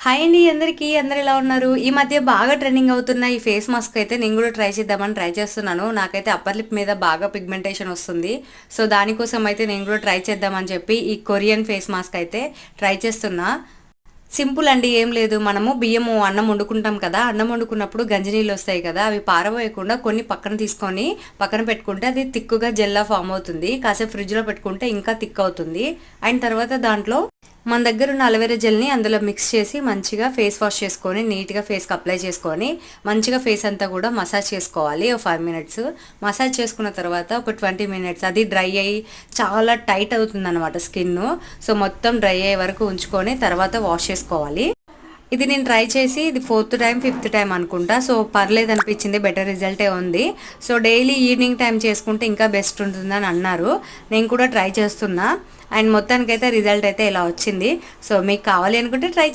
Hi అండి అందరికీ అందరు ఎలా ఉన్నారు? ఈ మధ్య బాగా ట్రెండింగ్ అవుతున్న ఈ ఫేస్ మాస్క్ అయితే నేను కూడా ట్రై చేద్దామని ట్రై చేస్తున్నాను. నాకైతే అప్పర్ లిప్ మీద బాగా పిగ్మెంటేషన్ వస్తుంది. సో దానికోసం అయితే నేను కూడా ట్రై చేద్దామని చెప్పి ఈ కొరియన్ ఫేస్ మాస్క్ అయితే ట్రై చేస్తున్నా. సింపుల్ అండి, ఏం లేదు. మనము బియ్యము అన్నం వండుకుంటాం కదా, అన్నం వండుకున్నప్పుడు గంజి నీళ్ళు వస్తాయి కదా, అవి పారబోయకుండా కొన్ని పక్కన తీసుకొని పక్కన పెట్టుకుంటే అది తిక్కుగా జెల్లా ఫామ్ అవుతుంది. కాసేపు ఫ్రిడ్జ్లో పెట్టుకుంటే ఇంకా థిక్ అవుతుంది. అండ్ తర్వాత దాంట్లో మన దగ్గర ఉన్న అలోవెరా జెల్ని అందులో మిక్స్ చేసి మంచిగా ఫేస్ వాష్ చేసుకొని నీట్గా ఫేస్కి అప్లై చేసుకొని మంచిగా ఫేస్ అంతా కూడా మసాజ్ చేసుకోవాలి. ఒక 5 మినిట్స్ మసాజ్ చేసుకున్న తర్వాత ఒక 20 మినిట్స్ అది డ్రై అయ్యి చాలా టైట్ అవుతుంది అనమాట స్కిన్. సో మొత్తం డ్రై అయ్యే వరకు ఉంచుకొని తర్వాత వాష్ చేసుకోవాలి. ఇది నేను ట్రై చేసి ఇది 4th టైం 5th టైం అనుకుంటా. సో పర్లేదు అనిపించింది, బెటర్ రిజల్టే ఉంది. సో డైలీ ఈవినింగ్ టైం చేసుకుంటే ఇంకా బెస్ట్ ఉంటుందని అన్నారు. నేను కూడా ట్రై చేస్తున్నా. అండ్ మొత్తానికైతే రిజల్ట్ అయితే ఇలా వచ్చింది. సో మీకు కావాలి అనుకుంటే ట్రై